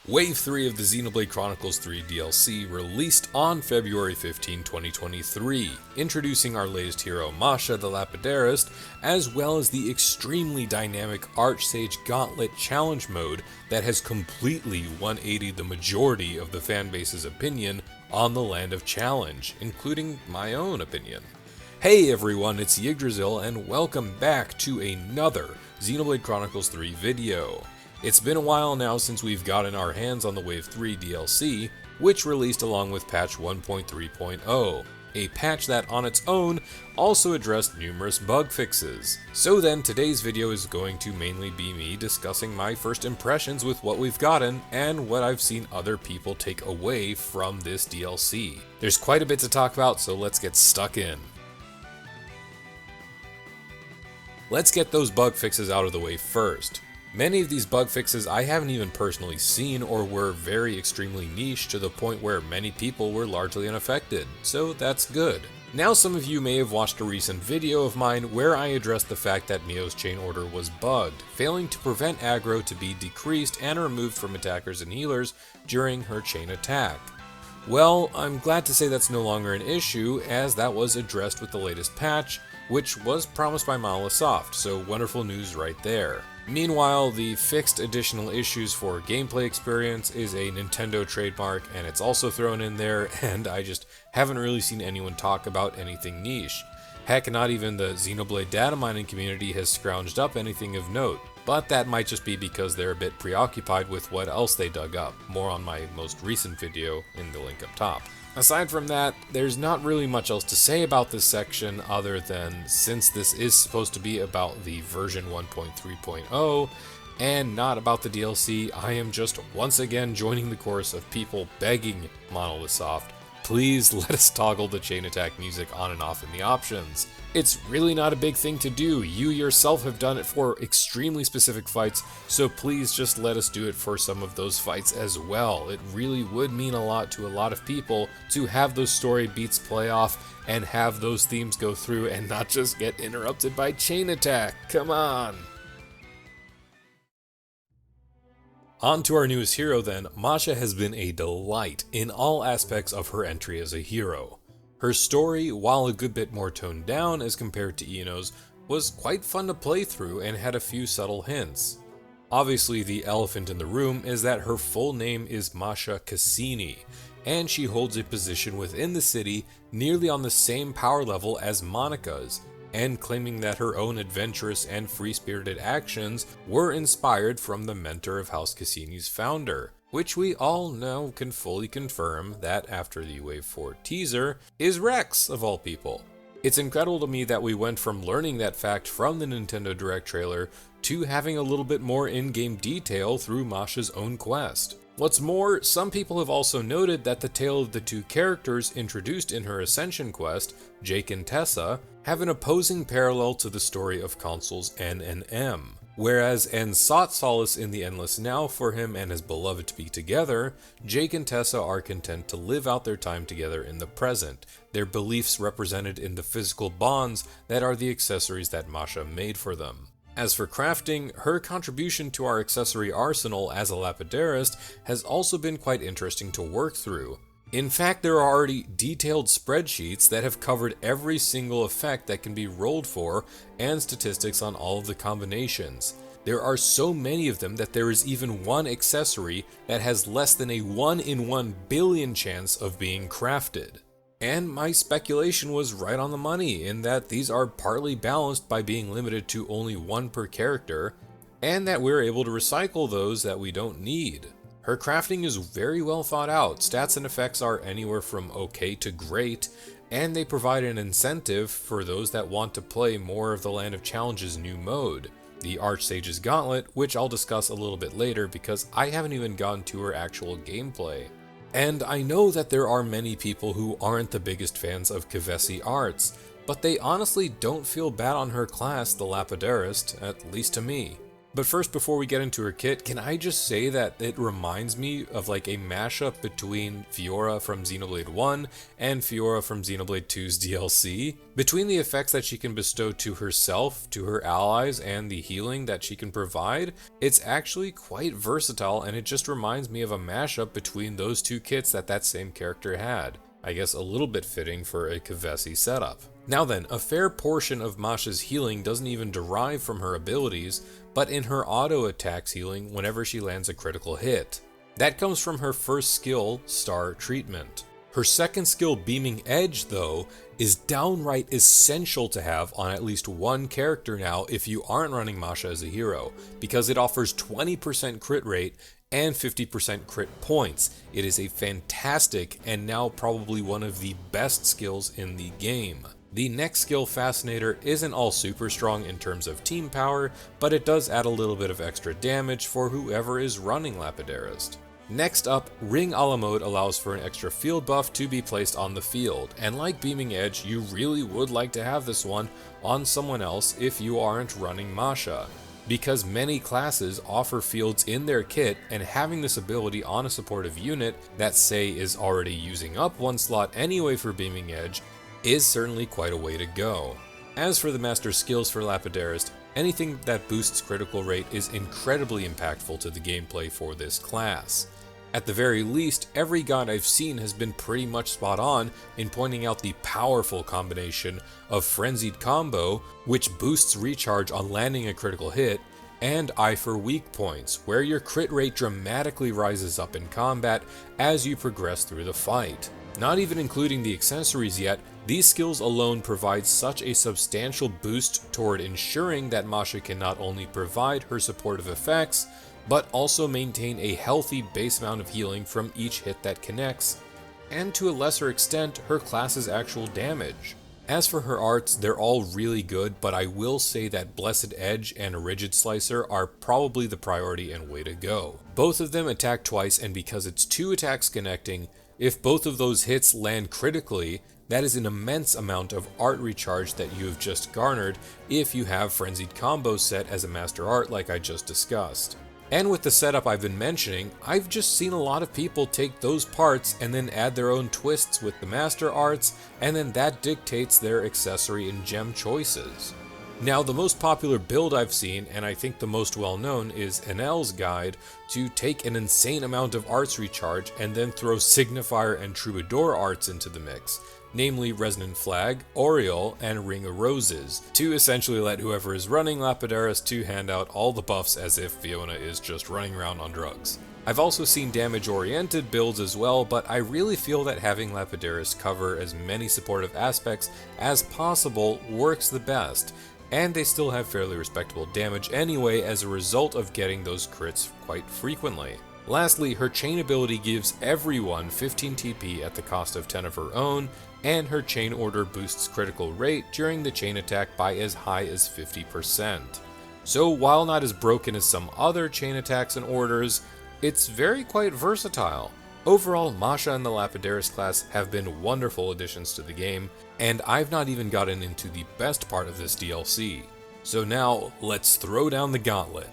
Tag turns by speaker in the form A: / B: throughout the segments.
A: Wave 3 of the Xenoblade Chronicles 3 DLC released on February 15, 2023, introducing our latest hero Masha the Lapidarist, as well as the extremely dynamic Archsage Gauntlet challenge mode that has completely 180'd the majority of the fanbase's opinion on the Land of Challenge, including my own opinion. Hey everyone, it's Yggdrasiel and welcome back to another Xenoblade Chronicles 3 video. It's been a while now since we've gotten our hands on the Wave 3 DLC, which released along with patch 1.3.0, a patch that on its own also addressed numerous bug fixes. So then today's video is going to mainly be me discussing my first impressions with what we've gotten and what I've seen other people take away from this DLC. There's quite a bit to talk about, so let's get stuck in. Let's get those bug fixes out of the way first. Many of these bug fixes I haven't even personally seen or were very extremely niche to the point where many people were largely unaffected, so that's good. Now some of you may have watched a recent video of mine where I addressed the fact that Mio's chain order was bugged, failing to prevent aggro to be decreased and removed from attackers and healers during her chain attack. Well, I'm glad to say that's no longer an issue, as that was addressed with the latest patch, which was promised by Monolith Soft, so wonderful news right there. Meanwhile, the fixed additional issues for gameplay experience is a Nintendo trademark, and it's also thrown in there, and I just haven't really seen anyone talk about anything niche. Heck, not even the Xenoblade data mining community has scrounged up anything of note, but that might just be because they're a bit preoccupied with what else they dug up, more on my most recent video in the link up top. Aside from that, there's not really much else to say about this section other than since this is supposed to be about the version 1.3.0 and not about the DLC, I am just once again joining the chorus of people begging Monolith Soft, please let us toggle the chain attack music on and off in the options. It's really not a big thing to do, you yourself have done it for extremely specific fights, so please just let us do it for some of those fights as well. It really would mean a lot to a lot of people to have those story beats play off and have those themes go through and not just get interrupted by chain attack. Come on! On to our newest hero then. Masha has been a delight in all aspects of her entry as a hero. Her story, while a good bit more toned down as compared to Ino's, was quite fun to play through and had a few subtle hints. Obviously the elephant in the room is that her full name is Masha Cassini, and she holds a position within the city nearly on the same power level as Monica's, and claiming that her own adventurous and free-spirited actions were inspired from the mentor of House Cassini's founder, which we all now can fully confirm that after the Wave 4 teaser is Rex of all people. It's incredible to me that we went from learning that fact from the Nintendo Direct trailer to having a little bit more in-game detail through Masha's own quest. What's more, some people have also noted that the tale of the two characters introduced in her Ascension quest, Jake and Tessa, have an opposing parallel to the story of Consoles N and M. Whereas N sought solace in the endless now for him and his beloved to be together, Jake and Tessa are content to live out their time together in the present, their beliefs represented in the physical bonds that are the accessories that Masha made for them. As for crafting, her contribution to our accessory arsenal as a Lapidarist has also been quite interesting to work through. In fact, there are already detailed spreadsheets that have covered every single effect that can be rolled for and statistics on all of the combinations. There are so many of them that there is even one accessory that has less than a 1 in 1 billion chance of being crafted. And my speculation was right on the money in that these are partly balanced by being limited to only one per character, and that we're able to recycle those that we don't need. Her crafting is very well thought out, stats and effects are anywhere from okay to great, and they provide an incentive for those that want to play more of the Land of Challenge's new mode, the Archsage's Gauntlet, which I'll discuss a little bit later because I haven't even gotten to her actual gameplay. And I know that there are many people who aren't the biggest fans of Kevesi arts, but they honestly don't feel bad on her class, the Lapidarist, at least to me. But first, before we get into her kit, can I just say that it reminds me of like a mashup between Fiora from Xenoblade 1 and Fiora from Xenoblade 2's DLC? Between the effects that she can bestow to herself, to her allies, and the healing that she can provide, it's actually quite versatile, and it just reminds me of a mashup between those two kits that same character had. I guess a little bit fitting for a Kavesi setup. Now then, a fair portion of Masha's healing doesn't even derive from her abilities, but in her auto attacks healing whenever she lands a critical hit. That comes from her first skill, Star Treatment. Her second skill, Beaming Edge, though, is downright essential to have on at least one character now if you aren't running Masha as a hero, because it offers 20% crit rate and 50% crit points. It is a fantastic and now probably one of the best skills in the game. The next skill, Fascinator, isn't all super strong in terms of team power, but it does add a little bit of extra damage for whoever is running Lapidarist. Next up, Ring a la Mode allows for an extra field buff to be placed on the field, and like Beaming Edge, you really would like to have this one on someone else if you aren't running Masha. Because many classes offer fields in their kit, and having this ability on a supportive unit that, say, is already using up one slot anyway for Beaming Edge is certainly quite a way to go. As for the master skills for Lapidarist, anything that boosts critical rate is incredibly impactful to the gameplay for this class. At the very least, every guide I've seen has been pretty much spot on in pointing out the powerful combination of Frenzied Combo, which boosts recharge on landing a critical hit, and Eye for Weak Points, where your crit rate dramatically rises up in combat as you progress through the fight. Not even including the accessories yet, these skills alone provide such a substantial boost toward ensuring that Masha can not only provide her supportive effects, but also maintain a healthy base amount of healing from each hit that connects, and to a lesser extent, her class's actual damage. As for her arts, they're all really good, but I will say that Blessed Edge and Rigid Slicer are probably the priority and way to go. Both of them attack twice, and because it's 2 attacks connecting, if both of those hits land critically, that is an immense amount of art recharge that you have just garnered if you have Frenzied Combo set as a master art like I just discussed. And with the setup I've been mentioning, I've just seen a lot of people take those parts and then add their own twists with the master arts, and then that dictates their accessory and gem choices. Now, the most popular build I've seen, and I think the most well known, is Enel's guide to take an insane amount of arts recharge and then throw Signifier and Troubadour arts into the mix, namely Resonant Flag, Aureole, and Ring of Roses, to essentially let whoever is running Lapidarist to hand out all the buffs as if Fiona is just running around on drugs. I've also seen damage-oriented builds as well, but I really feel that having Lapidarist cover as many supportive aspects as possible works the best, and they still have fairly respectable damage anyway as a result of getting those crits quite frequently. Lastly, her chain ability gives everyone 15 TP at the cost of 10 of her own, and her chain order boosts critical rate during the chain attack by as high as 50%. So while not as broken as some other chain attacks and orders, it's quite versatile. Overall, Masha and the Lapidarist class have been wonderful additions to the game, and I've not even gotten into the best part of this DLC. So now, let's throw down the gauntlet.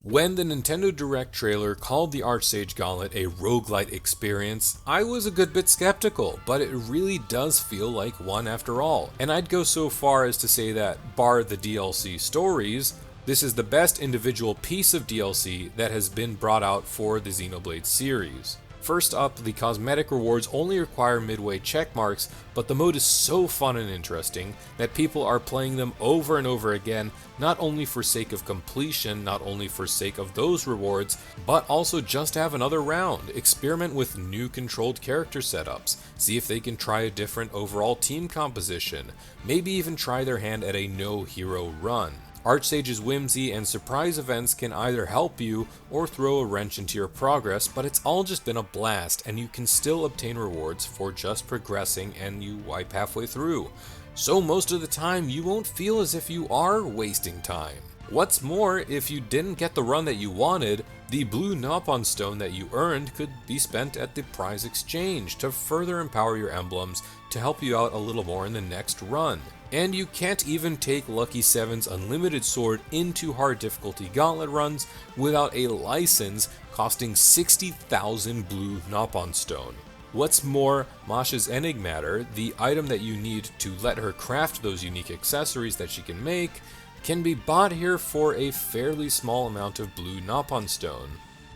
A: When the Nintendo Direct trailer called the Archsage Gauntlet a roguelite experience, I was a good bit skeptical, but it really does feel like one after all. And I'd go so far as to say that, bar the DLC stories, this is the best individual piece of DLC that has been brought out for the Xenoblade series. First up, the cosmetic rewards only require midway checkmarks, but the mode is so fun and interesting that people are playing them over and over again, not only for sake of completion, not only for sake of those rewards, but also just to have another round, experiment with new controlled character setups, see if they can try a different overall team composition, maybe even try their hand at a no hero run. Archsage's whimsy and surprise events can either help you or throw a wrench into your progress, but it's all just been a blast, and you can still obtain rewards for just progressing and you wipe halfway through. So most of the time you won't feel as if you are wasting time. What's more, if you didn't get the run that you wanted, the blue Nopon stone that you earned could be spent at the prize exchange to further empower your emblems to help you out a little more in the next run. And you can't even take Lucky 7's unlimited sword into hard difficulty gauntlet runs without a license costing 60,000 blue Nopon stone. What's more, Masha's Enigmatter, the item that you need to let her craft those unique accessories that she can make, can be bought here for a fairly small amount of blue Nopon stone.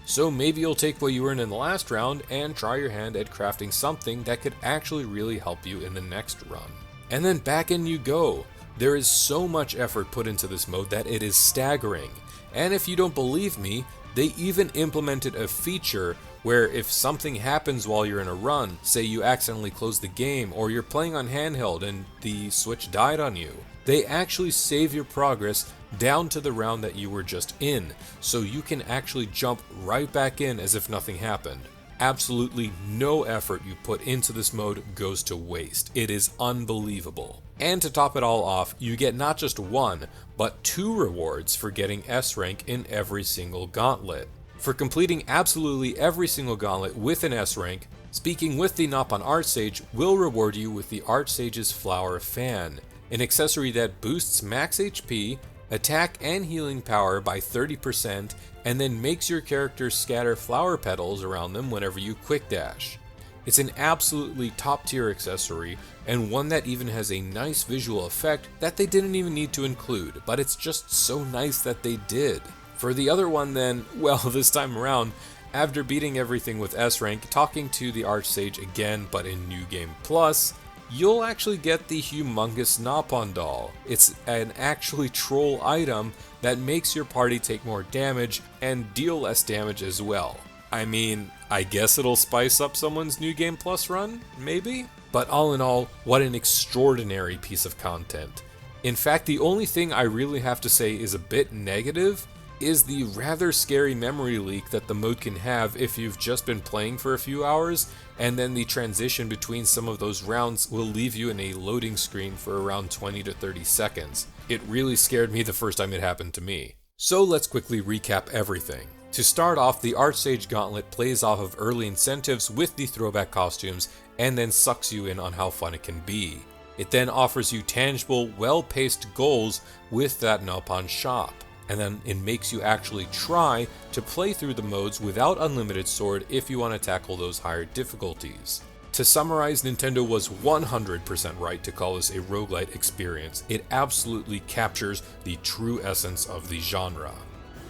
A: So maybe you'll take what you earned in the last round and try your hand at crafting something that could actually really help you in the next run. And then back in you go. There is so much effort put into this mode that it is staggering. And if you don't believe me, they even implemented a feature where if something happens while you're in a run, say you accidentally close the game or you're playing on handheld and the Switch died on you, they actually save your progress down to the round that you were just in, so you can actually jump right back in as if nothing happened. Absolutely no effort you put into this mode goes to waste. It is unbelievable. And to top it all off, you get not just one, but 2 rewards for getting S rank in every single gauntlet. For completing absolutely every single gauntlet with an S rank, speaking with the Nopon Archsage will reward you with the Archsage's Flower Fan, an accessory that boosts max HP, attack and healing power by 30%, and then makes your character scatter flower petals around them whenever you quick dash. It's an absolutely top tier accessory, and one that even has a nice visual effect that they didn't even need to include, but it's just so nice that they did. For the other one then, well, this time around, after beating everything with S rank, talking to the Archsage again but in New Game Plus, you'll actually get the humongous Nopon doll. It's an actually troll item that makes your party take more damage and deal less damage as well. I mean, I guess it'll spice up someone's New Game Plus run, maybe? But all in all, what an extraordinary piece of content. In fact, the only thing I really have to say is a bit negative is the rather scary memory leak that the mode can have if you've just been playing for a few hours, and then the transition between some of those rounds will leave you in a loading screen for around 20 to 30 seconds. It really scared me the first time it happened to me. So let's quickly recap everything. To start off, the Archsage Gauntlet plays off of early incentives with the throwback costumes and then sucks you in on how fun it can be. It then offers you tangible, well-paced goals with that Nopon shop. And then it makes you actually try to play through the modes without unlimited sword if you want to tackle those higher difficulties. To summarize, Nintendo was 100% right to call this a roguelite experience. It absolutely captures the true essence of the genre.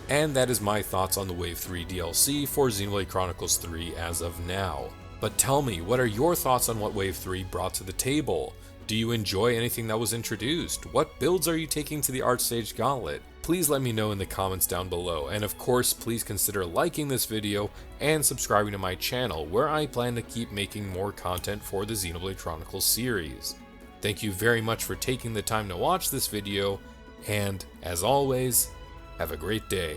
A: And that is my thoughts on the Wave 3 DLC for Xenoblade Chronicles 3 as of now. But tell me, what are your thoughts on what Wave 3 brought to the table? Do you enjoy anything that was introduced? What builds are you taking to the Archsage Gauntlet? Please let me know in the comments down below, and of course please consider liking this video and subscribing to my channel where I plan to keep making more content for the Xenoblade Chronicles series. Thank you very much for taking the time to watch this video, and as always, have a great day.